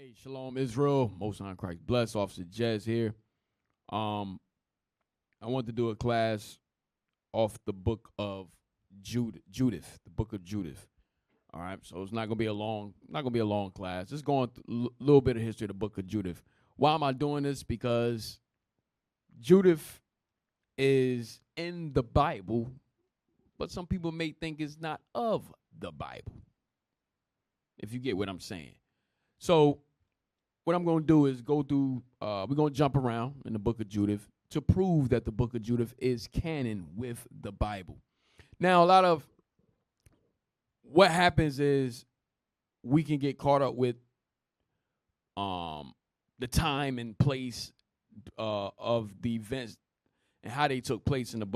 Hey, Shalom Israel, Most High Christ bless. Officer Jez here. I want to do a class off the book of Judith, the book of Judith. All right, so it's not gonna be a long class. Just going through a little bit of history of the book of Judith. Why am I doing this? Because Judith is in the Bible, but some people may think it's not of the Bible. If you get what I'm saying. So what I'm going to do is go through, we're going to jump around in the book of Judith to prove that the book of Judith is canon with the Bible. Now, a lot of what happens is we can get caught up with the time and place of the events and how they took place in the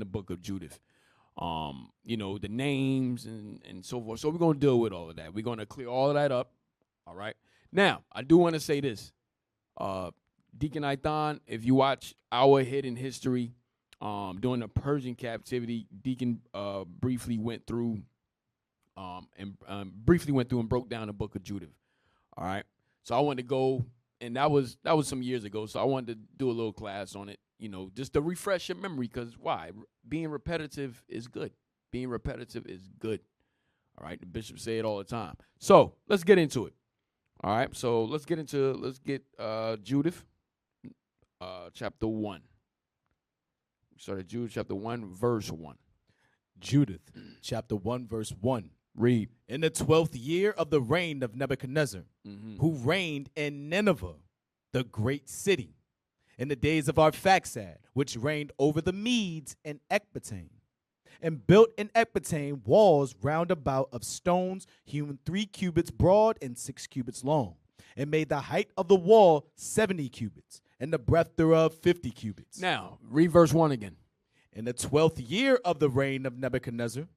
book of Judith. The names and so forth. So we're going to deal with all of that. We're going to clear all of that up. All right. Now, I do want to say this. Deacon Ithon, if you watch our hidden history during the Persian captivity, Deacon briefly went through and broke down the book of Judith. All right. So I wanted to go, and that was some years ago. So I wanted to do a little class on it, just to refresh your memory. Because why? Being repetitive is good. Being repetitive is good. All right. The bishops say it all the time. So let's get into it. All right, so let's get Judith, chapter 1. We started Judith, chapter 1, verse 1. Judith, chapter 1, verse 1. Read. In the 12th year of the reign of Nebuchadnezzar, who reigned in Nineveh, the great city, in the days of Arphaxad, which reigned over the Medes in Ecbatane, and built in Ecbatane walls round about of stones hewn 3 cubits broad and 6 cubits long, and made the height of the wall 70 cubits, and the breadth thereof 50 cubits. Now, read verse 1 again. In the 12th year of the reign of Nebuchadnezzar,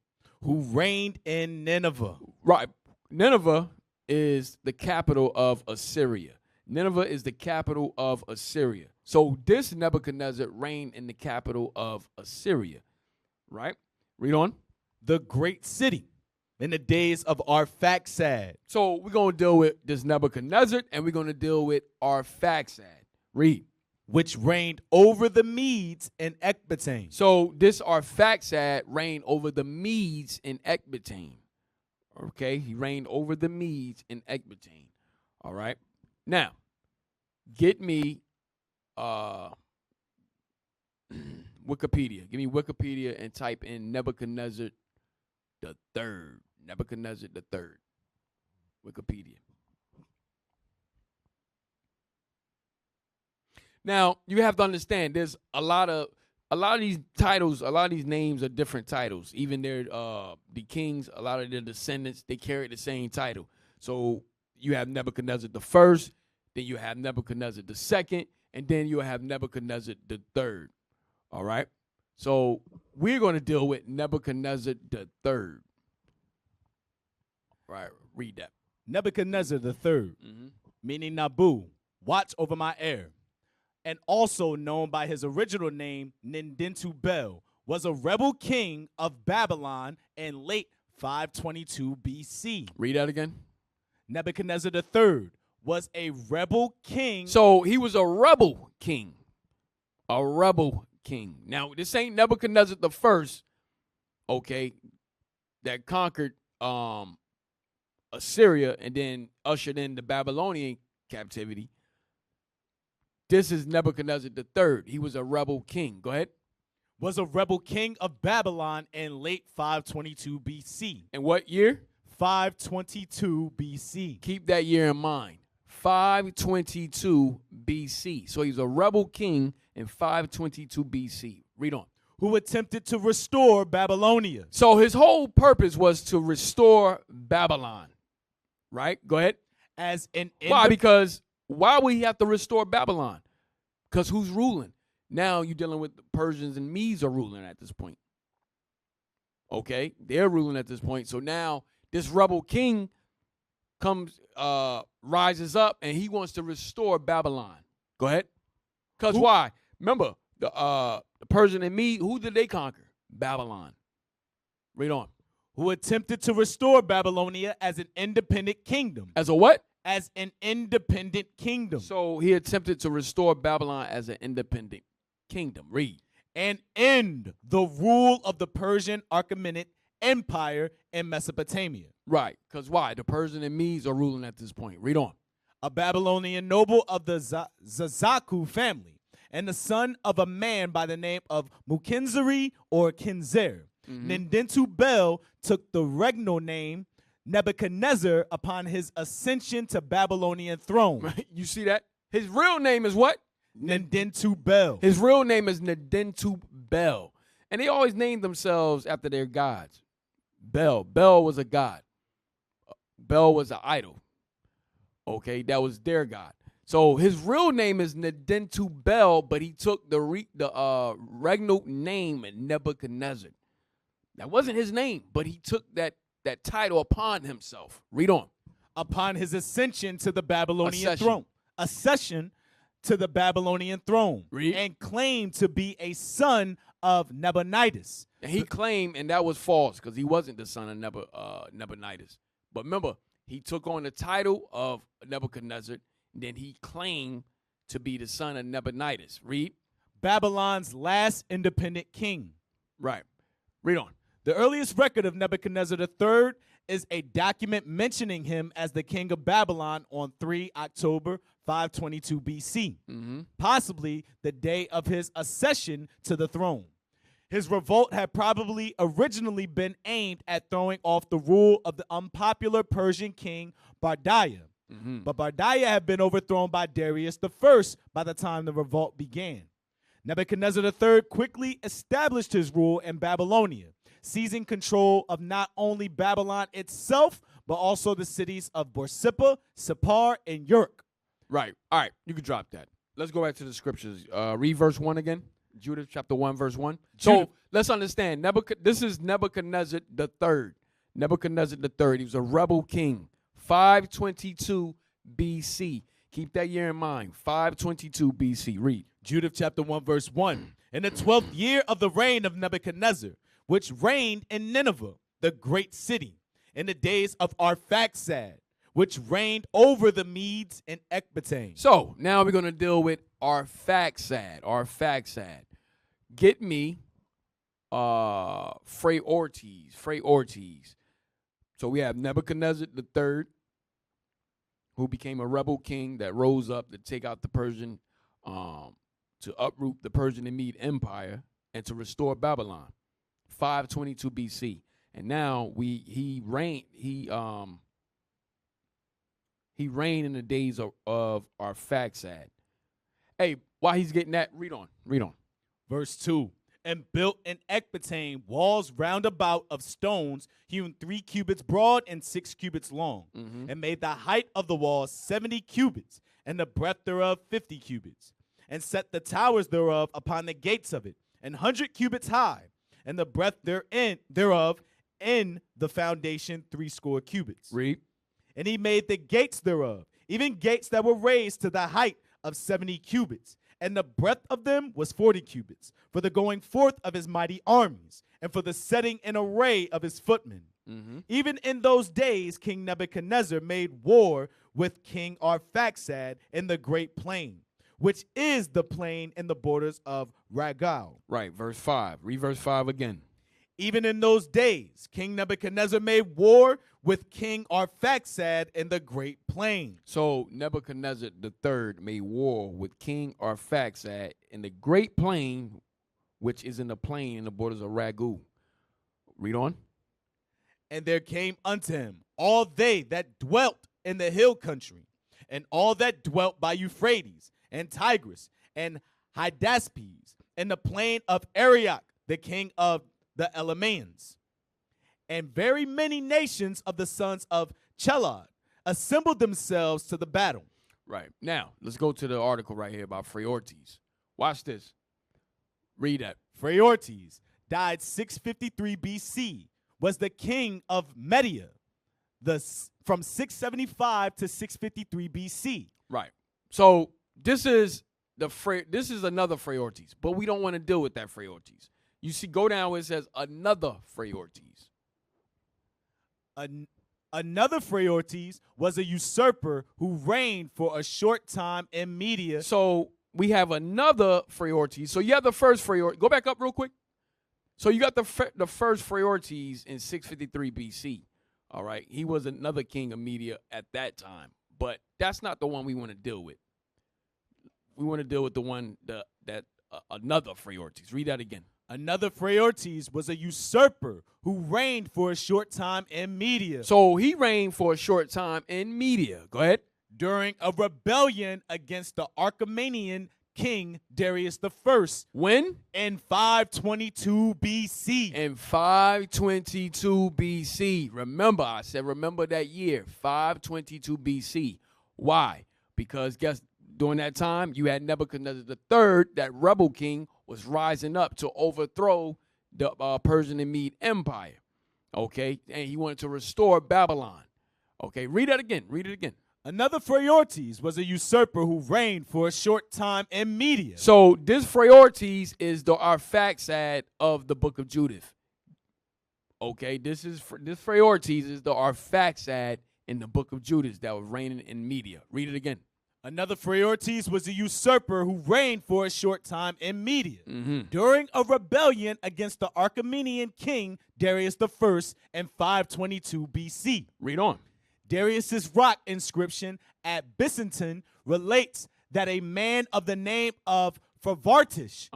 who reigned in Nineveh. Right. Nineveh is the capital of Assyria. Nineveh is the capital of Assyria. So this Nebuchadnezzar reigned in the capital of Assyria. Right? Read on. The great city in the days of Arphaxad. So we're going to deal with this Nebuchadnezzar, and we're going to deal with Arphaxad. Read. Which reigned over the Medes in Ecbatane. So this Arphaxad reigned over the Medes in Ecbatane. Okay, he reigned over the Medes in Ecbatane. All right. Now, get me Wikipedia. Give me Wikipedia and type in Nebuchadnezzar the Third. Nebuchadnezzar the Third. Wikipedia. Now, you have to understand there's a lot of these titles, a lot of these names are different titles. Even the kings, a lot of their descendants, they carry the same title. So you have Nebuchadnezzar the First, then you have Nebuchadnezzar the Second, and then you have Nebuchadnezzar the Third. All right. So we're going to deal with Nebuchadnezzar the Third. Right. Read that. Nebuchadnezzar the Third, meaning Nabu, watch over my heir, and also known by his original name, Nindentu-Bel, was a rebel king of Babylon in late 522 BC. Read that again. Nebuchadnezzar the Third was a rebel king. So he was a rebel king. A rebel king. Now, this ain't Nebuchadnezzar the First, okay, that conquered Assyria and then ushered in the Babylonian captivity. This is Nebuchadnezzar the Third. He was a rebel king. Go ahead. Was a rebel king of Babylon in late 522 BC. In what year? 522 BC. Keep that year in mind. 522 BC. So he's a rebel king in 522 BC. Read on. Who attempted to restore Babylonia. So his whole purpose was to restore Babylon. Right? Go ahead. Why? Because why would he have to restore Babylon? Because who's ruling? Now you're dealing with the Persians and Medes are ruling at this point. Okay? They're ruling at this point. So now this rebel king rises up, and he wants to restore Babylon. Go ahead. Because why? Remember, the Persian and Mede, who did they conquer? Babylon. Read on. Who attempted to restore Babylonia as an independent kingdom. As a what? as an independent kingdom. So he attempted to restore Babylon as an independent kingdom. Read. And end the rule of the Persian Achaemenid Empire in Mesopotamia. Right. Because why? The Persian and Medes are ruling at this point. Read on. A Babylonian noble of the Zazaku family, and the son of a man by the name of Mukinzeri or Kinzer. Nindentu Bel took the regnal name Nebuchadnezzar upon his ascension to Babylonian throne. You see that? His real name is what? Nindentu Bel. His real name is Nindentu Bel. And they always named themselves after their gods. Bel was a god. Bel was an idol. Okay, that was their god. So his real name is Nindentu Bel, but he took the regnal name Nebuchadnezzar. That wasn't his name, but he took that title upon himself. Read on. Upon his ascension to the Babylonian throne. Accession to the Babylonian throne. Read. And claimed to be a son of Nabonidus. And he claimed, and that was false, because he wasn't the son of Nabonidus. But remember, he took on the title of Nebuchadnezzar, and then he claimed to be the son of Nabonidus. Read. Babylon's last independent king. Right. Read on. The earliest record of Nebuchadnezzar III is a document mentioning him as the king of Babylon on 3 October 522 BC, possibly the day of his accession to the throne. His revolt had probably originally been aimed at throwing off the rule of the unpopular Persian king Bardiya. But Bardiya had been overthrown by Darius I by the time the revolt began. Nebuchadnezzar III quickly established his rule in Babylonia, seizing control of not only Babylon itself, but also the cities of Borsippa, Sippar, and Uruk. Right. All right. You can drop that. Let's go back to the scriptures. Read verse 1 again. Judith chapter 1, verse 1. So let's understand. This is Nebuchadnezzar III. Nebuchadnezzar III. He was a rebel king. 522 BC. Keep that year in mind. 522 BC. Read. Judith chapter 1, verse 1. In the 12th year of the reign of Nebuchadnezzar, which reigned in Nineveh, the great city, in the days of Arphaxad, which reigned over the Medes and Ecbatane. So now we're going to deal with Arphaxad. Arphaxad. Get me Phraortes. So we have Nebuchadnezzar III, who became a rebel king that rose up to take out the Persian, to uproot the Persian and Mede Empire and to restore Babylon. 522 BC. And now he reigned in the days of Arphaxad. Hey, while he's getting that, read on. Verse 2. And built in Ecbatane walls round about of stones hewn 3 cubits broad and 6 cubits long, and made the height of the walls 70 cubits, and the breadth thereof 50 cubits, and set the towers thereof upon the gates of it, 100 cubits high, and the breadth thereof in the foundation 60 cubits. Read. And he made the gates thereof, even gates that were raised to the height of 70 cubits, and the breadth of them was 40 cubits, for the going forth of his mighty armies, and for the setting in array of his footmen. Even in those days, King Nebuchadnezzar made war with King Arphaxad in the great plain, which is the plain in the borders of Ragal. Right, verse 5. Read verse 5 again. Even in those days, King Nebuchadnezzar made war with King Arphaxad in the great plain. So Nebuchadnezzar III made war with King Arphaxad in the great plain, which is in the plain in the borders of Ragu. Read on. And there came unto him all they that dwelt in the hill country, and all that dwelt by Euphrates, and Tigris, and Hydaspes, in the plain of Arioch, the king of the Elamians. And very many nations of the sons of Chelad assembled themselves to the battle. Right. Now, let's go to the article right here about Phraortes. Watch this. Read that. Phraortes died 653 BC, was the king of Media, from 675 to 653 BC. Right. So this is another Phraortes, but we don't want to deal with that Phraortes. You see, go down where it says another Phraortes. Another Phraortes was a usurper who reigned for a short time in Media. So we have another Phraortes. So you have the first Phraortes. Go back up real quick. So you got the first Phraortes in 653 BC. All right. He was another king of Media at that time. But that's not the one we want to deal with. We want to deal with the one that another Phraortes. Read that again. Another Phraortes was a usurper who reigned for a short time in Media. So he reigned for a short time in Media. Go ahead. During a rebellion against the Achaemenid king Darius I. When? In 522 BC. In 522 BC. Remember, I said remember that year, 522 BC. Why? Because during that time, you had Nebuchadnezzar III, that rebel king, was rising up to overthrow the Persian and Mede Empire. Okay? And he wanted to restore Babylon. Okay? Read that again. Read it again. Another Phraortes was a usurper who reigned for a short time in Media. So this Phraortes is the Arphaxad of the book of Judith. Okay? This Phraortes is the Arphaxad in the book of Judith that was reigning in Media. Read it again. Another Phraortes was a usurper who reigned for a short time in Media. Mm-hmm. During a rebellion against the Achaemenid king Darius I in 522 BC. Read on. Darius's rock inscription at Byzantium relates that a man of the name of Phraortes,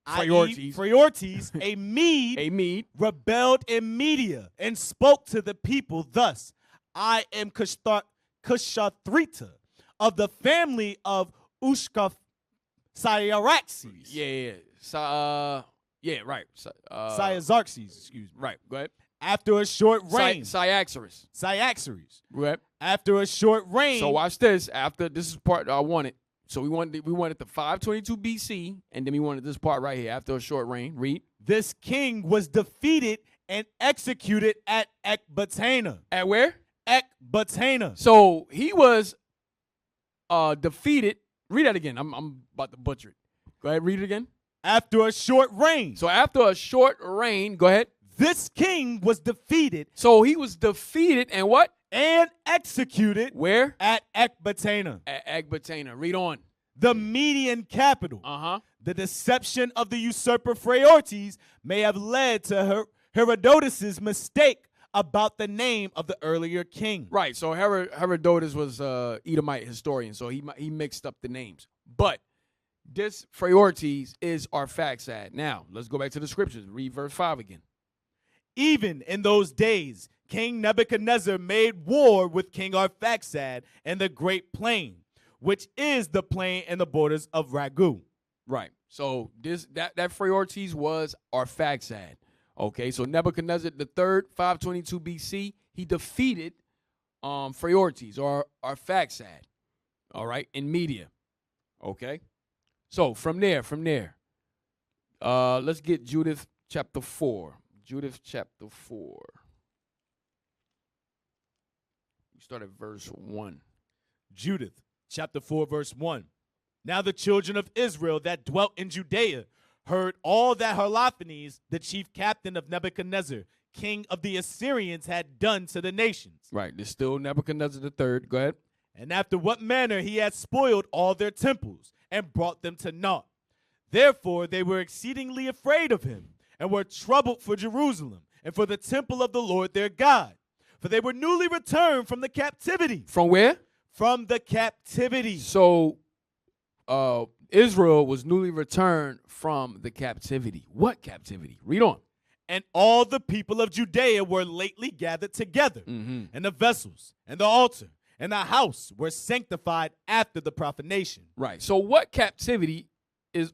Phraortes, a Mede, rebelled in Media and spoke to the people thus: I am Kshatrita, of the family of Ushkasyaraxes. Right. Cyaxares, excuse me. Right, go ahead. After a short reign. Cyaxares. Right. After a short reign. So watch this. This is part I wanted. So we wanted the 522 BC, and then we wanted this part right here. After a short reign. Read. This king was defeated and executed at Ecbatana. At where? Ecbatana. So he was defeated. Read that again. I'm about to butcher it. Go ahead, read it again. After a short reign. So after a short reign, go ahead. This king was defeated. So he was defeated and what? And executed. Where? At Ecbatana. At Ecbatana. Read on. The Median capital. Uh-huh. The deception of the usurper Phraortes may have led to Herodotus' mistake about the name of the earlier king. Right. So Herodotus was Edomite historian, so he mixed up the names. But this Phraortes is Arphaxad. Now, let's go back to the scriptures. Read verse 5 again. Even in those days, King Nebuchadnezzar made war with King Arphaxad in the Great Plain, which is the plain and the borders of Ragu. Right. So that Phraortes was Arphaxad. Okay, so Nebuchadnezzar III, 522 BC, he defeated Phraortes or Arphaxad, all right, in Media. Okay, so from there, let's get Judith chapter 4. Judith chapter 4. We start at verse 1. Judith chapter 4, verse 1. Now the children of Israel that dwelt in Judea heard all that Holofernes, the chief captain of Nebuchadnezzar, king of the Assyrians, had done to the nations. Right, there's still Nebuchadnezzar III. Go ahead. And after what manner he had spoiled all their temples and brought them to naught. Therefore they were exceedingly afraid of him and were troubled for Jerusalem and for the temple of the Lord their God. For they were newly returned from the captivity. From where? From the captivity. So Israel was newly returned from the captivity. What captivity? Read on. And all the people of Judea were lately gathered together, and the vessels and the altar and the house were sanctified after the profanation. Right. So what captivity is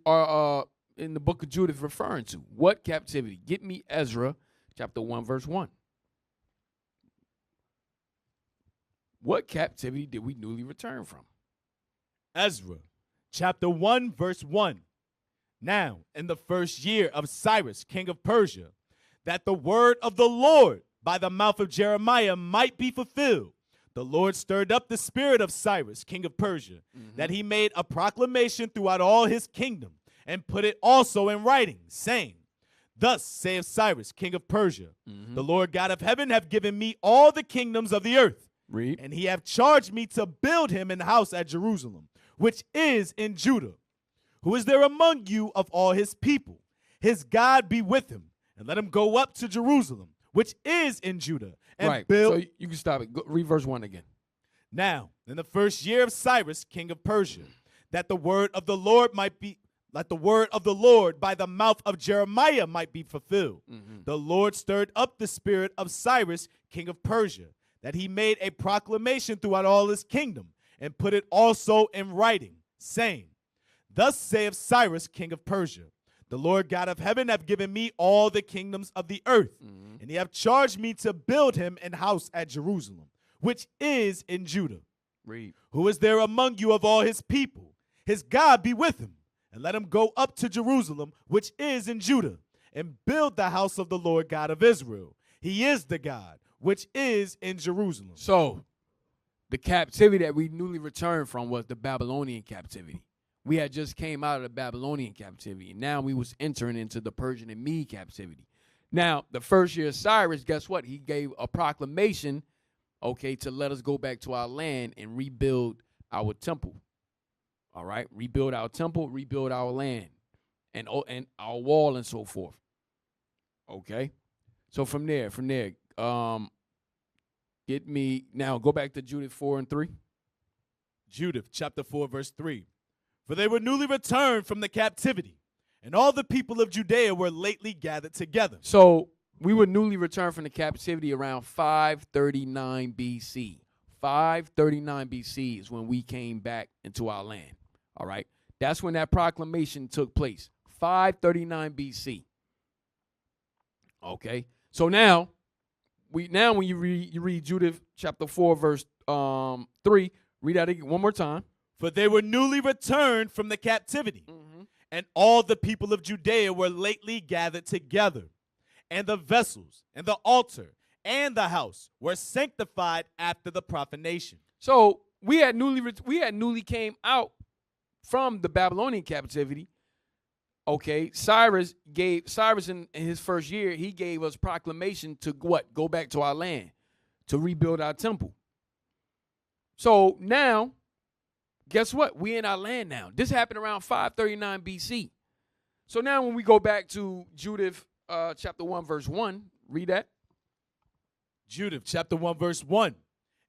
in the book of Judith referring to? What captivity? Get me Ezra chapter 1 verse 1. What captivity did we newly return from? Ezra chapter 1 verse 1. Now in the first year of Cyrus king of Persia, that the word of the Lord by the mouth of Jeremiah might be fulfilled, the Lord stirred up the spirit of Cyrus king of Persia, that he made a proclamation throughout all his kingdom, and put it also in writing, saying, Thus saith Cyrus, king of Persia, the Lord God of heaven hath given me all the kingdoms of the earth. Read. And he hath charged me to build him an house at Jerusalem, which is in Judah. Who is there among you of all his people? His God be with him, and let him go up to Jerusalem, which is in Judah, and build. So you can stop it. Read verse 1 again. Now, in the first year of Cyrus, king of Persia, that the word of the Lord might be, like the word of the Lord by the mouth of Jeremiah might be fulfilled. The Lord stirred up the spirit of Cyrus, king of Persia, that he made a proclamation throughout all his kingdom, and put it also in writing, saying, Thus saith Cyrus, king of Persia, the Lord God of heaven hath given me all the kingdoms of the earth, and he hath charged me to build him an house at Jerusalem, which is in Judah. Read. Who is there among you of all his people? His God be with him, and let him go up to Jerusalem, which is in Judah, and build the house of the Lord God of Israel. He is the God, which is in Jerusalem. So, the captivity that we newly returned from was the Babylonian captivity. We had just came out of the Babylonian captivity, and now we was entering into the Persian and Mede captivity. Now, the first year of Cyrus, guess what? He gave a proclamation, okay, to let us go back to our land and rebuild our temple. All right? Rebuild our temple, rebuild our land, and our wall and so forth. Okay? So from there, get me, now go back to Judith 4 and 3. Judith chapter 4, verse 3. For they were newly returned from the captivity, and all the people of Judea were lately gathered together. So we were newly returned from the captivity around 539 BC. 539 BC is when we came back into our land. All right? That's when that proclamation took place. 539 BC. Okay? So now when you read Judith chapter 4 verse 3, read that again one more time. For they were newly returned from the captivity, and all the people of Judea were lately gathered together, and the vessels and the altar and the house were sanctified after the profanation. So we had newly came out from the Babylonian captivity. Okay, Cyrus in his first year, he gave us proclamation to what? Go back to our land, to rebuild our temple. So now, guess what? We in our land now. This happened around 539 BC. So now when we go back to Judith chapter 1, verse 1, read that. Judith chapter 1, verse 1.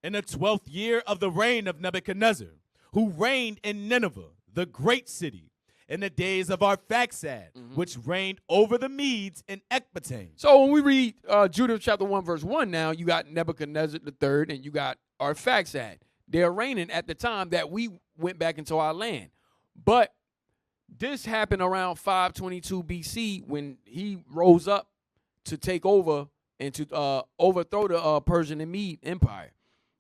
In the 12th year of the reign of Nebuchadnezzar, who reigned in Nineveh, the great city, in the days of Arphaxad, which reigned over the Medes in Ecbatane. So when we read Judith chapter 1, verse 1 now, you got Nebuchadnezzar III and you got Arphaxad. They're reigning at the time that we went back into our land. But this happened around 522 BC when he rose up to take over and to overthrow the Persian and Mede Empire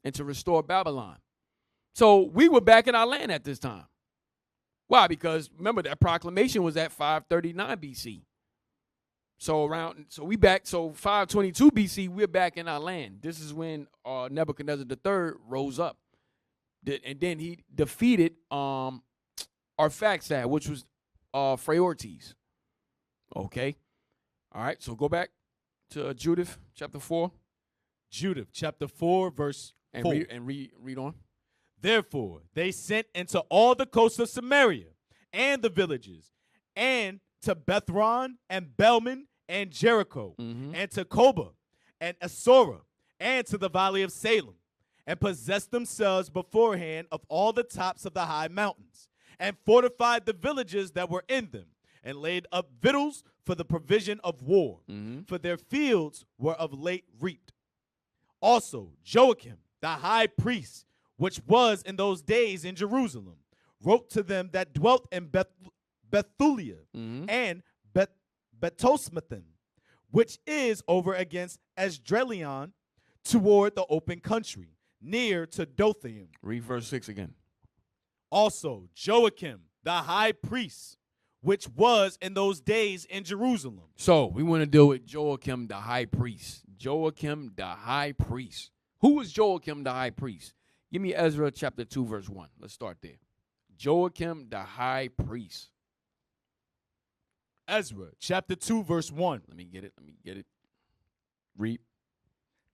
and to restore Babylon. So we were back in our land at this time. Why? Because remember that proclamation was at 539 BC. So 522 BC, we're back in our land. This is when Nebuchadnezzar III rose up. And then he defeated Arphaxad, which was Phraortes. Okay. All right. So go back to Judith chapter 4. Judith chapter 4, verse 4. Read on. Therefore, they sent into all the coasts of Samaria and the villages, and to Bethron and Belman and Jericho, and to Koba and Asora, and to the valley of Salem, and possessed themselves beforehand of all the tops of the high mountains, and fortified the villages that were in them, and laid up victuals for the provision of war, for their fields were of late reaped. Also, Joachim, the high priest, which was in those days in Jerusalem, wrote to them that dwelt in Bethulia and Betosmathim, which is over against Esdraelon, toward the open country, near to Dothaim. Read verse 6 again. Also, Joachim, the high priest, which was in those days in Jerusalem. So we want to deal with Joachim, the high priest. Joachim, the high priest. Who was Joachim, the high priest? Give me Ezra chapter 2, verse 1. Let's start there. Joachim, the high priest. Ezra, chapter 2, verse 1. Let me get it. Read.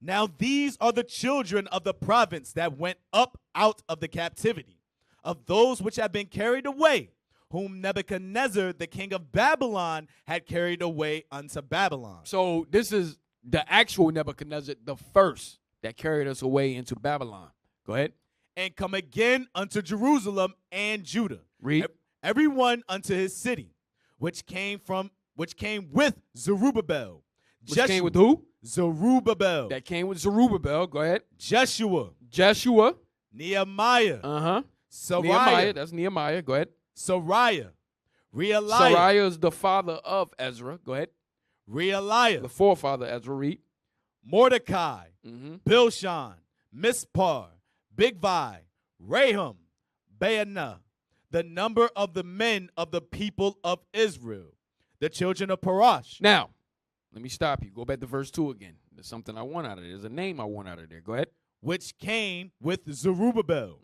Now these are the children of the province that went up out of the captivity, of those which have been carried away, whom Nebuchadnezzar, the king of Babylon, had carried away unto Babylon. So this is the actual Nebuchadnezzar, the first that carried us away into Babylon. Go ahead. And come again unto Jerusalem and Judah. Read. Everyone unto his city, which came with Zerubbabel. Which came with who? Zerubbabel. That came with Zerubbabel. Go ahead. Jeshua. Nehemiah. Sariah. Nehemiah. That's Nehemiah. Go ahead. Sariah. Realiah. Sariah is the father of Ezra. Go ahead. Realiah. The forefather Ezra. Read. Mordecai. Bilshan. Mispar. Bigvai. Rahum. Baanah. The number of the men of the people of Israel, the children of Parash. Now, let me stop you. Go back to verse 2 again. There's something I want out of there. There's a name I want out of there. Go ahead. Which came with Zerubbabel.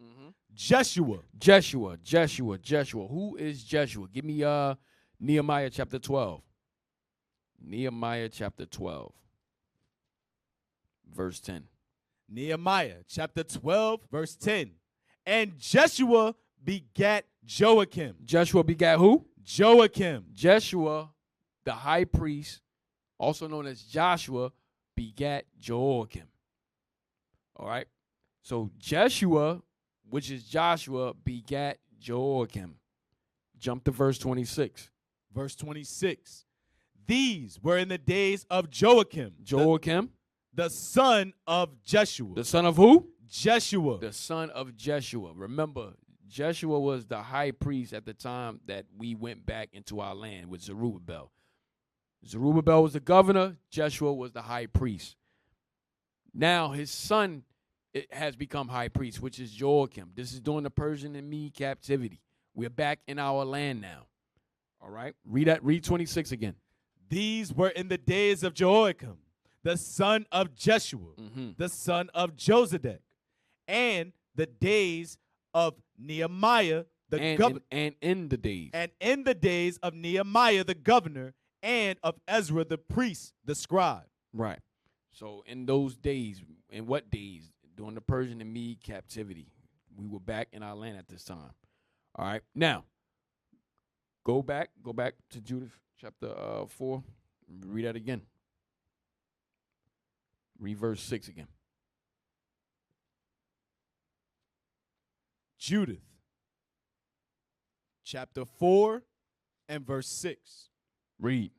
Jeshua. Who is Jeshua? Give me Nehemiah chapter 12. Nehemiah chapter 12, verse 10. Nehemiah chapter 12, verse 10. And Jeshua begat Joachim. Jeshua begat who? Joachim. Jeshua, the high priest, also known as Joshua, begat Joachim. All right. So Jeshua, which is Joshua, begat Joachim. Jump to verse 26. Verse 26. These were in the days of Joachim. Joachim. The son of Jeshua. The son of who? Jeshua. The son of Jeshua. Remember, Jeshua was the high priest at the time that we went back into our land with Zerubbabel. Zerubbabel was the governor. Jeshua was the high priest. Now his son has become high priest, which is Joachim. This is during the Persian and Mede captivity. We're back in our land now. All right? Read 26 again. These were in the days of Joachim, the son of Jeshua, the son of Josedek, and the days of Nehemiah, the governor. And in the days. And in the days of Nehemiah, the governor, and of Ezra, the priest, the scribe. Right. So in those days, in what days? During the Persian and Mede captivity. We were back in our land at this time. All right. Now, go back to Judith chapter 4. Read that again. Read verse 6 again. Judith chapter 4 and verse 6. Read.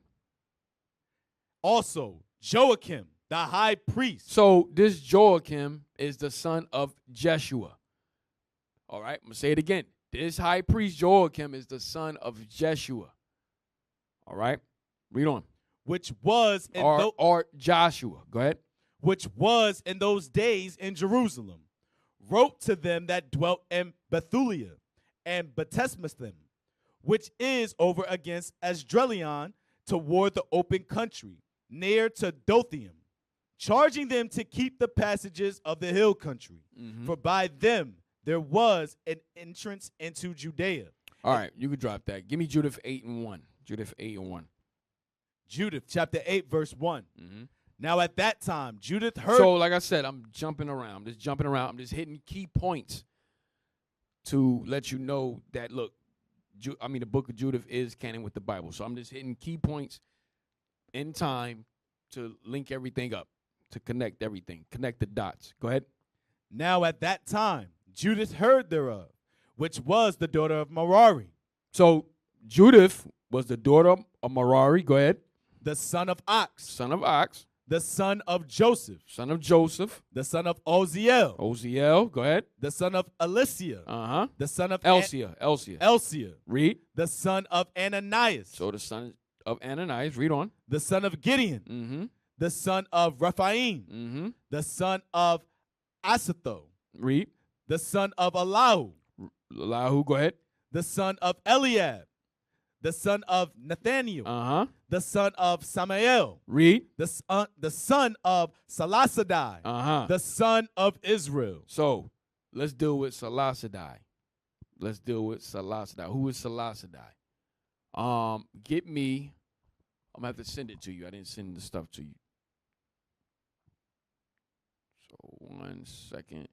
Also, Joachim, the high priest. So this Joachim is the son of Jeshua. All right, I'm going to say it again. This high priest Joachim is the son of Jeshua. All right, read on. Which was in or Joshua. Go ahead. Which was in those days in Jerusalem, wrote to them that dwelt in Bethulia and Betesmithim, which is over against Esdrelion, toward the open country, near to Dothaim, charging them to keep the passages of the hill country, for by them there was an entrance into Judea. All right, you can drop that. Give me Judith 8 and 1. Judith 8 and 1. Judith chapter 8, verse 1. Now at that time, Judith heard. So, like I said, I'm jumping around. I'm just hitting key points to let you know that, look, the book of Judith is canon with the Bible. So I'm just hitting key points in time to link everything up, to connect everything, connect the dots. Go ahead. Now at that time, Judith heard thereof, which was the daughter of Merari. So Judith was the daughter of Merari. Go ahead. The son of Ox. Son of Ox. The son of Joseph. Son of Joseph. The son of Oziel. Oziel. Go ahead. The son of Alicia. The son of Elsia. Read. The son of Ananias. So the son of Ananias. Read on. The son of Gideon. The son of Rephaim. The son of Asatho. Read. The son of Elahu. Go ahead. The son of Eliab. The son of Nathaniel. The son of Samael. Read. The son of Salasadai. The son of Israel. So let's deal with Salasadai. Who is Salasadai? Get me I'm going to have to send it to you. I didn't send the stuff to you. So 1 second.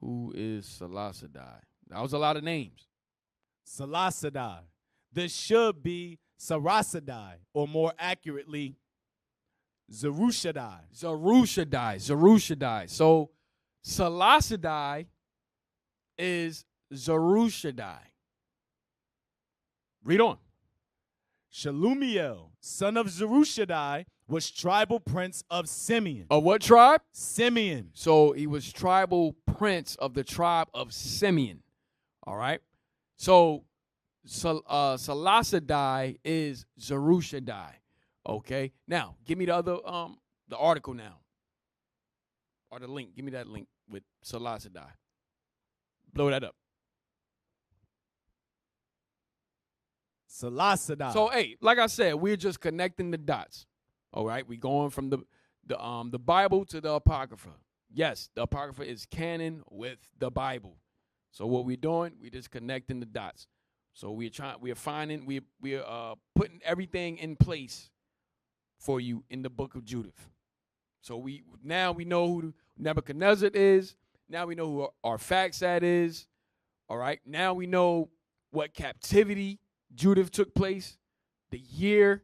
Who is Salasadai? That was a lot of names. Salasadai. This should be Sarasadai, or more accurately, Zerushadai. Zerushadai. So Salasadai is Zerushadai. Read on. Shalumiel, son of Zerushadai, was tribal prince of Simeon. Of what tribe? Simeon. So he was tribal prince of the tribe of Simeon. All right. So Salasadai is Zerushadai. Okay. Now, give me the other the article now. Or the link. Give me that link with Salasadai. Blow that up. Salasadai. So, hey, like I said, we're just connecting the dots. All right, we going from the Bible to the Apocrypha. Yes, the Apocrypha is canon with the Bible. So what we're doing, we're just connecting the dots. So we're putting everything in place for you in the book of Judith. So now we know who Nebuchadnezzar is. Now we know who Arphaxad is. All right, now we know what captivity Judith took place, the year.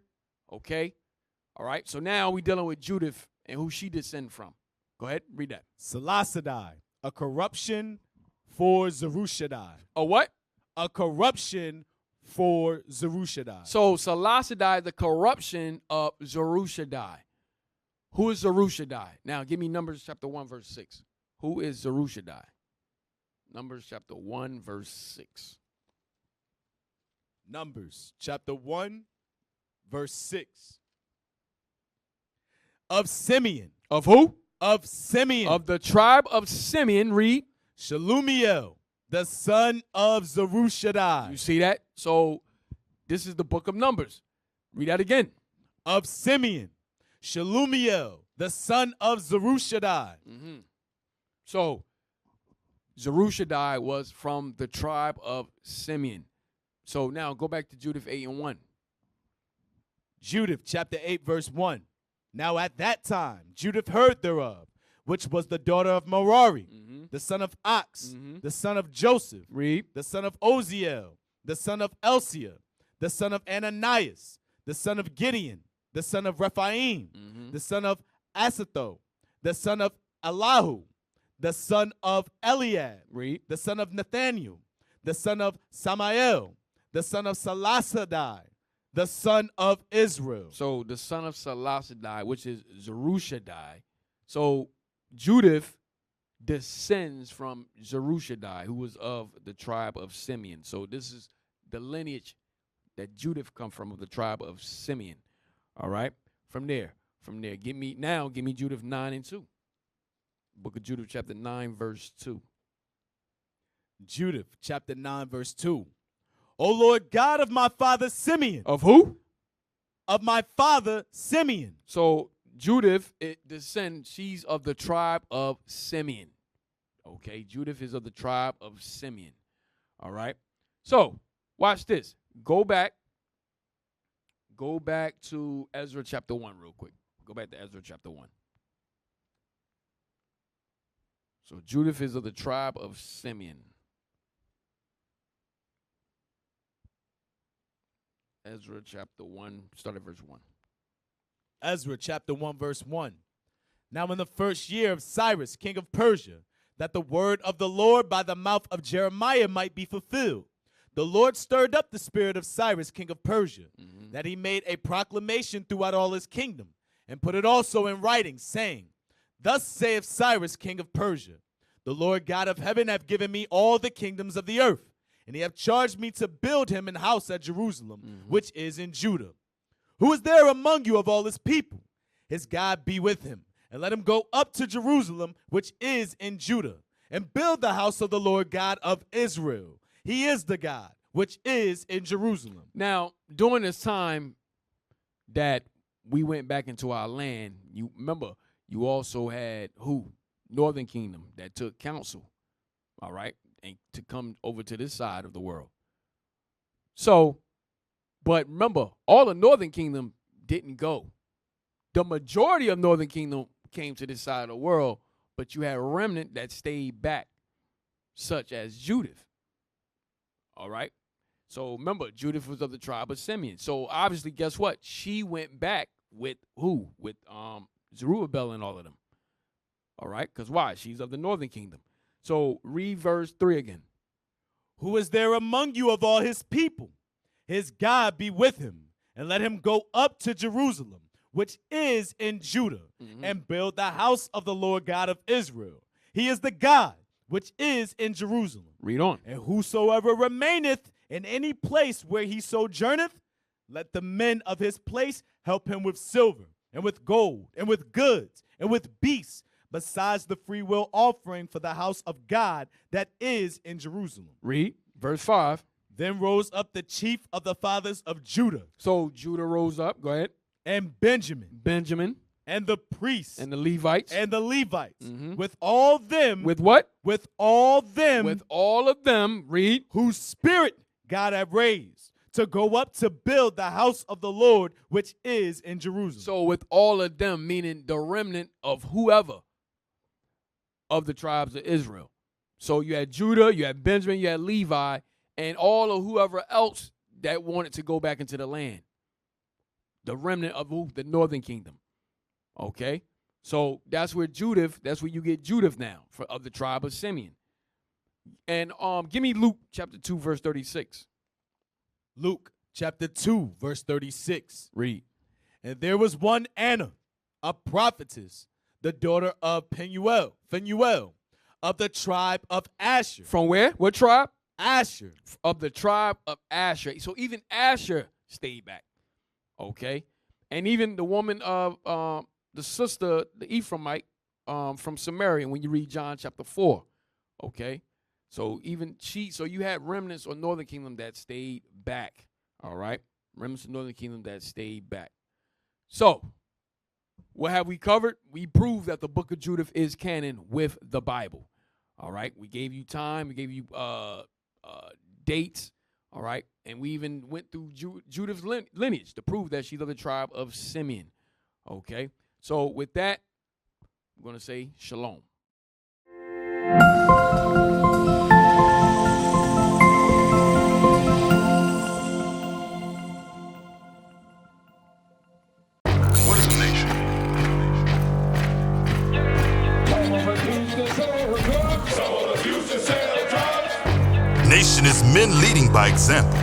Okay. All right, so now we're dealing with Judith and who she descend from. Go ahead, read that. Salasadai, a corruption for Zerushadai. A what? A corruption for Zerushadai. So Salasadai, the corruption of Zerushadai. Who is Zerushadai? Now give me Numbers chapter 1, verse 6. Who is Zerushadai? Numbers chapter 1, verse 6. Numbers chapter 1, verse 6. Of Simeon. Of who? Of Simeon. Of the tribe of Simeon, read. Shalumiel, the son of Zerushadai. You see that? So this is the book of Numbers. Read that again. Of Simeon. Shalumiel, the son of Zerushadai. Mm-hmm. So Zerushadai was from the tribe of Simeon. So now go back to Judith 8:1. Judith chapter 8, verse 1. Now at that time, Judith heard thereof, which was the daughter of Merari, the son of Ox, the son of Joseph, read, the son of Oziel, the son of Elsia, the son of Ananias, the son of Gideon, the son of Rephaim, the son of Asatho, the son of Elahu, the son of Eliab, read, the son of Nathaniel, the son of Samael, the son of Salasadai, the son of Israel. So the son of Salasadai, which is Zerushadai. So Judith descends from Zerushadai, who was of the tribe of Simeon. So this is the lineage that Judith come from, of the tribe of Simeon. All right? From there. Give me Judith 9 and 2. Book of Judith chapter 9, verse 2. Judith chapter 9, verse 2. O Lord God of my father Simeon. Of who? Of my father Simeon. So Judith, she's of the tribe of Simeon. Okay, Judith is of the tribe of Simeon. All right. So watch this. Go back to Ezra chapter 1 real quick. Go back to Ezra chapter 1. So Judith is of the tribe of Simeon. Ezra chapter 1, start at verse 1. Ezra chapter 1, verse 1. Now in the first year of Cyrus, king of Persia, that the word of the Lord by the mouth of Jeremiah might be fulfilled, the Lord stirred up the spirit of Cyrus, king of Persia, that he made a proclamation throughout all his kingdom, and put it also in writing, saying, Thus saith Cyrus, king of Persia, the Lord God of heaven hath given me all the kingdoms of the earth, and he hath charged me to build him an house at Jerusalem, which is in Judah. Who is there among you of all his people? His God be with him, and let him go up to Jerusalem, which is in Judah, and build the house of the Lord God of Israel. He is the God, which is in Jerusalem. Now, during this time that we went back into our land, you remember, you also had who? Northern Kingdom that took counsel, all right, and to come over to this side of the world. So But remember, all the northern kingdom didn't go. The majority of northern kingdom came to this side of the world, but you had a remnant that stayed back, such as Judith. All right? So remember, Judith was of the tribe of Simeon. So obviously, guess what? She went back with who? With Zerubbabel and all of them. All right? Because why? She's of the northern kingdom. So read verse 3 again. Who is there among you of all his people? His God be with him, and let him go up to Jerusalem, which is in Judah, and build the house of the Lord God of Israel. He is the God which is in Jerusalem. Read on. And whosoever remaineth in any place where he sojourneth, let the men of his place help him with silver, and with gold, and with goods, and with beasts, besides the freewill offering for the house of God that is in Jerusalem. Read verse 5. Then rose up the chief of the fathers of Judah. So Judah rose up. Go ahead. And Benjamin. And the priests. And the Levites. With all them. With what? With all them. With all of them. Read. Whose spirit God had raised to go up to build the house of the Lord, which is in Jerusalem. So with all of them, meaning the remnant of whoever of the tribes of Israel. So you had Judah, you had Benjamin, you had Levi, and all of whoever else that wanted to go back into the land. The remnant of who? The northern kingdom. Okay? So that's where Judith, that's where you get Judith now, of the tribe of Simeon. And give me Luke chapter 2, verse 36. Luke chapter 2, verse 36. Read. And there was one Anna, a prophetess, the daughter of Phanuel, of the tribe of Asher. From where? What tribe? Asher. Of the tribe of Asher. So even Asher stayed back. Okay? And even the woman of the sister, the Ephraimite from Samaria, when you read John chapter 4. Okay? So even so you had remnants of northern kingdom that stayed back. All right? Remnants of northern kingdom that stayed back. So, what have we covered? We proved that the book of Judith is canon with the Bible. All right? We gave you time. We gave you dates. All right? And we even went through Judith's lineage to prove that she's of the tribe of Simeon. Okay? So, with that, I'm going to say shalom. Nation is men leading by example.